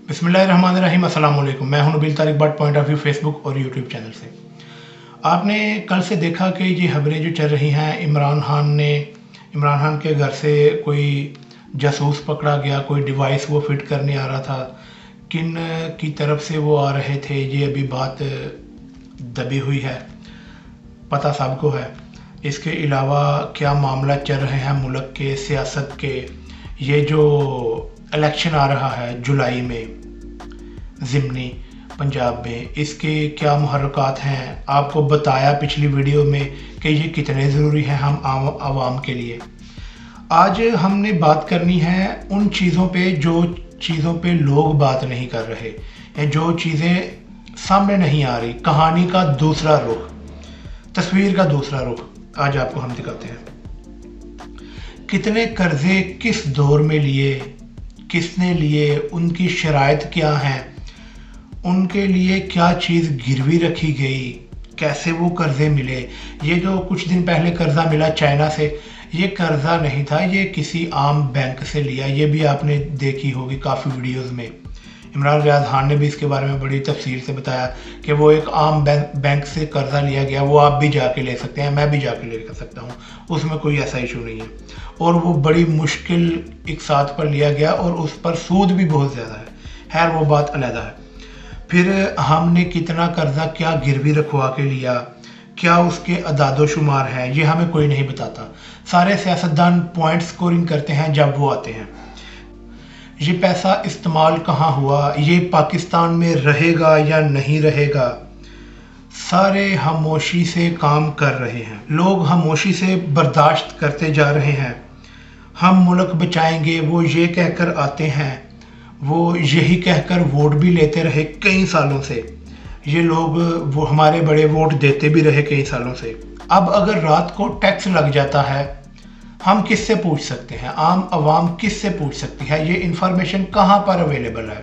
बिस्मिल्लाहिर्रहमानिर्रहीम। अस्सलाम वालेकुम। मैं हूं Nabeel Tariq but point of view Facebook और यूट्यूब चैनल से। आपने कल से देखा कि ये खबरें जो चल रही हैं, इमरान खान के घर से कोई जासूस पकड़ा गया, कोई डिवाइस वो फिट करने आ रहा था, किन की तरफ से वो आ रहे थे, ये अभी बात दबी हुई है, पता सबको है। इसके अलावा क्या मामला चल रहे हैं मुल्क के सियासत के, ये जो इलेक्शन आ रहा है जुलाई में ज़िमनी पंजाब में, इसके क्या मुहर्रकात हैं, आपको बताया पिछली वीडियो में कि ये कितने ज़रूरी हैं हम आवाम के लिए। आज हमने बात करनी है उन चीज़ों पे जो चीज़ों पे लोग बात नहीं कर रहे, या जो चीज़ें सामने नहीं आ रही, कहानी का दूसरा रुख, तस्वीर का दूसरा रुख आज आपको हम दिखाते हैं। कितने कर्जे किस दौर में लिए, किसने लिए, उनकी शराइत क्या हैं, उनके लिए क्या चीज़ गिरवी रखी गई, कैसे वो कर्जे मिले। ये जो कुछ दिन पहले कर्जा मिला चाइना से, ये कर्जा नहीं था, ये किसी आम बैंक से लिया। ये भी आपने देखी होगी काफ़ी वीडियोस में। इमरान रियाज खान ने भी इसके बारे में बड़ी तफसील से बताया कि वो एक आम बैंक से कर्जा लिया गया, वो आप भी जाके ले सकते हैं, मैं भी जाके ले सकता हूँ, उसमें कोई ऐसा इशू नहीं है। और वो बड़ी मुश्किल एक साथ पर लिया गया और उस पर सूद भी बहुत ज़्यादा है। खैर वो बात अलग है। फिर हमने कितना कर्जा क्या गिरवी रखवा के लिया, क्या उसके अदादो शुमार है, ये हमें कोई नहीं बताता। सारे सियासतदान पॉइंट स्कोरिंग करते हैं जब वो आते हैं। ये पैसा इस्तेमाल कहाँ हुआ, ये पाकिस्तान में रहेगा या नहीं रहेगा, सारे खामोशी से काम कर रहे हैं। लोग खामोशी से बर्दाश्त करते जा रहे हैं। हम मुल्क बचाएंगे वो ये कहकर आते हैं, वो यही कहकर वोट भी लेते रहे कई सालों से। ये लोग वो हमारे बड़े वोट देते भी रहे कई सालों से। अब अगर रात को टैक्स लग जाता है, हम किससे पूछ सकते हैं, आम आवाम किससे पूछ सकती है, ये इन्फॉर्मेशन कहाँ पर अवेलेबल है,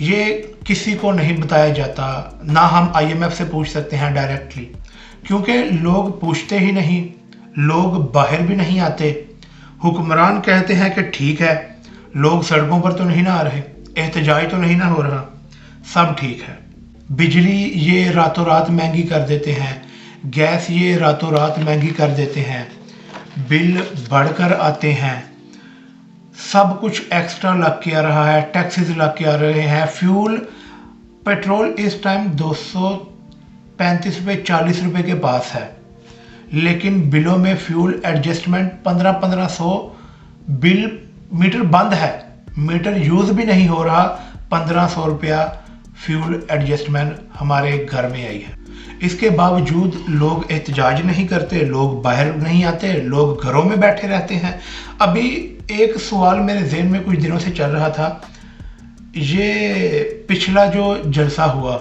ये किसी को नहीं बताया जाता। ना हम IMF से पूछ सकते हैं डायरेक्टली, क्योंकि लोग पूछते ही नहीं, लोग बाहर भी नहीं आते। हुक्मरान कहते हैं कि ठीक है, लोग सड़कों पर तो नहीं ना आ रहे, एहतजाज तो नहीं ना हो रहा, सब ठीक है। बिजली ये रातों रात महंगी कर देते हैं, गैस ये रातों रात महंगी कर देते हैं, बिल बढ़कर आते हैं, सब कुछ एक्स्ट्रा लग के आ रहा है, टैक्सेस लग के आ रहे हैं। फ्यूल पेट्रोल इस टाइम 235 रुपये 40 रुपये के पास है, लेकिन बिलों में फ्यूल एडजस्टमेंट 1500 बिल, मीटर बंद है, मीटर यूज़ भी नहीं हो रहा, 1500 रुपया फ्यूल एडजस्टमेंट हमारे घर में आई है। इसके बावजूद लोग एहतजाज नहीं करते, लोग बाहर नहीं आते, लोग घरों में बैठे रहते हैं। अभी एक सवाल मेरे ज़हन में कुछ दिनों से चल रहा था, ये पिछला जो जलसा हुआ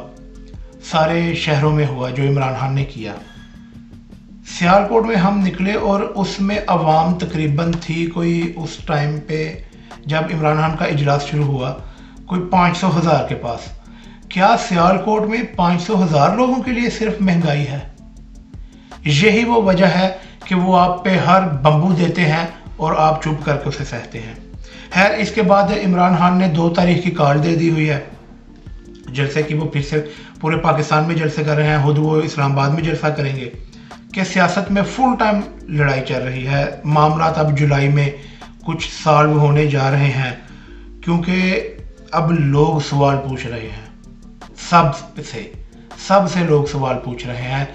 सारे शहरों में हुआ जो इमरान खान ने किया, सियालकोट में हम निकले और उसमें अवाम तकरीबन थी कोई, उस टाइम पे जब इमरान खान का इजलास शुरू हुआ, कोई 500,000 के पास। क्या सियालकोट में 500,000 लोगों के लिए सिर्फ महंगाई है? यही वो वजह है कि वो आप पे हर बम्बू देते हैं और आप चुप करके उसे सहते हैं। खैर, इसके बाद इमरान खान ने 2 तारीख की कॉल दे दी हुई है जलसे की, वो फिर से पूरे पाकिस्तान में जलसे कर रहे हैं, खुद वो इस्लामाबाद में जलसा करेंगे। कि सियासत में फुल टाइम लड़ाई चल रही है। मामला अब जुलाई में कुछ सॉल्व होने जा रहे हैं, क्योंकि अब लोग सवाल पूछ रहे हैं, सबसे लोग सवाल पूछ रहे हैं,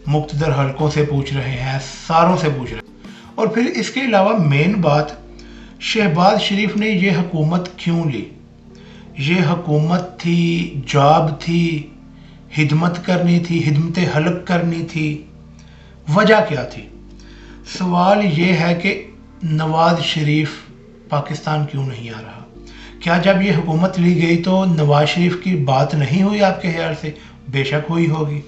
मुख्तदर हलकों से पूछ रहे हैं, सारों से पूछ रहे हैं। और फिर इसके अलावा मेन बात, शहबाज शरीफ ने ये हुकूमत क्यों ली? ये हुकूमत थी, जॉब थी, हिदमत करनी थी, हिदमत हल्क करनी थी, वजह क्या थी? सवाल ये है कि नवाज शरीफ पाकिस्तान क्यों नहीं आ रहा? क्या जब ये हुकूमत ली गई तो नवाज शरीफ की बात नहीं हुई आपके ख्याल से? बेशक हुई होगी।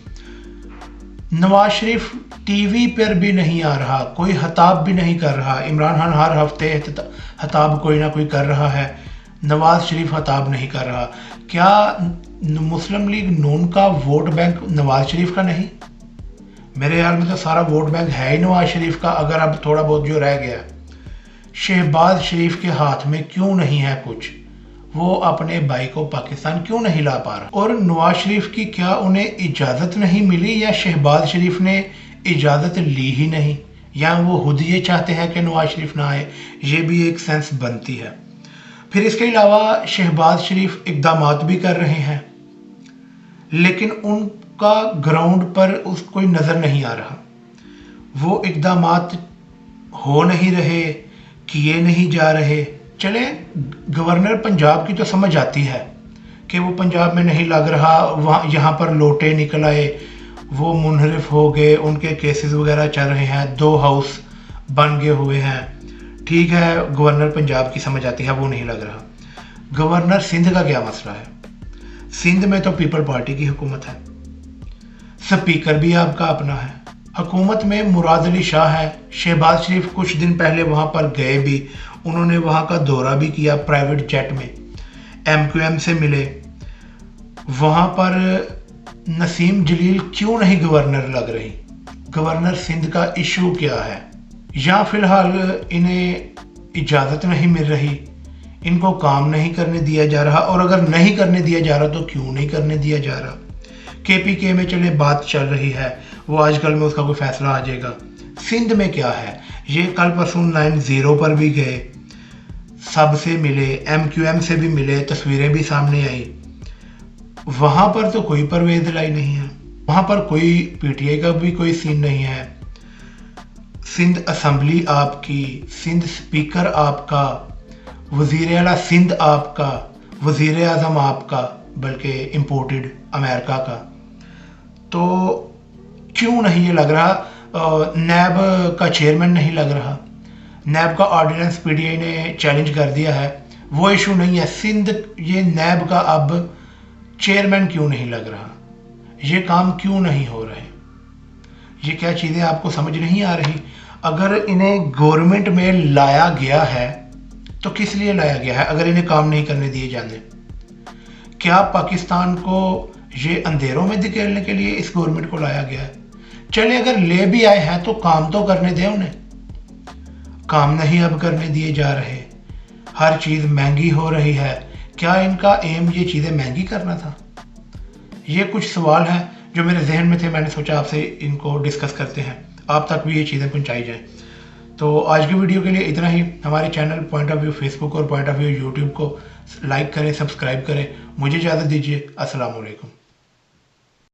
नवाज शरीफ टीवी पर भी नहीं आ रहा, कोई खिताब भी नहीं कर रहा। इमरान खान हर हफ्ते खिताब कोई ना कोई कर रहा है, नवाज शरीफ खिताब नहीं कर रहा। क्या मुस्लिम लीग नून का वोट बैंक नवाज शरीफ का नहीं? मेरे ख्याल में तो सारा वोट बैंक है ही नवाज शरीफ का। अगर अब थोड़ा बहुत जो रह गया, शहबाज शरीफ के हाथ में क्यों नहीं है कुछ? वो अपने भाई को पाकिस्तान क्यों नहीं ला पा रहा, और नवाज शरीफ की क्या उन्हें इजाज़त नहीं मिली या शहबाज शरीफ ने इजाज़त ली ही नहीं, या वो खुद ये चाहते हैं कि नवाज शरीफ ना आए। ये भी एक सेंस बनती है। फिर इसके अलावा शहबाज शरीफ इक़दामात भी कर रहे हैं, लेकिन उनका ग्राउंड पर कोई नज़र नहीं आ रहा। वो इक़दामात हो नहीं रहे, किए नहीं जा रहे। चले, गवर्नर पंजाब की तो समझ आती है कि वो पंजाब में नहीं लग रहा, वहाँ यहाँ पर लोटे निकल आए, वो मुनहरिफ हो गए, उनके केसेस वगैरह चल रहे हैं, 2 हाउस बन गए हुए हैं। ठीक है, गवर्नर पंजाब की समझ आती है, वो नहीं लग रहा। गवर्नर सिंध का क्या मसला है? सिंध में तो पीपल पार्टी की हुकूमत है, स्पीकर भी आपका अपना है, हुकूमत में मुराद अली शाह है। शहबाज शरीफ कुछ दिन पहले वहाँ पर गए भी, उन्होंने वहाँ का दौरा भी किया प्राइवेट जेट में, MQM से मिले। वहाँ पर नसीम जलील क्यों नहीं गवर्नर लग रही? गवर्नर सिंध का इशू क्या है? या फिलहाल इन्हें इजाज़त नहीं मिल रही, इनको काम नहीं करने दिया जा रहा, और अगर नहीं करने दिया जा रहा तो क्यों नहीं करने दिया जा रहा? KPK में चले बात चल रही है, वो आजकल में उसका कोई फैसला आ जाएगा। सिंध में क्या है? ये कल परसों 9-0 पर भी गए, सबसे मिले, MQM से भी मिले, तस्वीरें भी सामने आई। वहाँ पर तो कोई परवेज़ लाई नहीं है, वहाँ पर कोई PTI का भी कोई सीन नहीं है। सिंध असम्बली आपकी, सिंध स्पीकर आपका, वज़ीर आला सिंध आपका, वज़ीर आज़म आपका, बल्कि इम्पोर्टेड अमेरिका का। तो क्यों नहीं ये लग रहा? नैब का चेयरमैन नहीं लग रहा, नैब का ऑर्डिनेंस PTI ने चैलेंज कर दिया है, वो इशू नहीं है। सिंध ये नैब का अब चेयरमैन क्यों नहीं लग रहा? ये काम क्यों नहीं हो रहे? ये क्या चीज़ें आपको समझ नहीं आ रही? अगर इन्हें गवर्नमेंट में लाया गया है तो किस लिए लाया गया है अगर इन्हें काम नहीं करने दिए जाते? क्या पाकिस्तान को ये अंधेरों में धकेलने के लिए इस गवर्नमेंट को लाया गया है? चले, अगर ले भी आए हैं तो काम तो करने दें उन्हें। काम नहीं अब करने दिए जा रहे, हर चीज़ महंगी हो रही है। क्या इनका एम ये चीज़ें महंगी करना था? ये कुछ सवाल हैं जो मेरे जहन में थे, मैंने सोचा आपसे इनको डिस्कस करते हैं, आप तक भी ये चीज़ें पहुंचाई जाएं। तो आज की वीडियो के लिए इतना ही। हमारे channel point of view Facebook और पॉइंट ऑफ व्यू यूट्यूब को लाइक करें, सब्सक्राइब करें। मुझे इजाज़त दीजिए। अस्सलाम वालेकुम।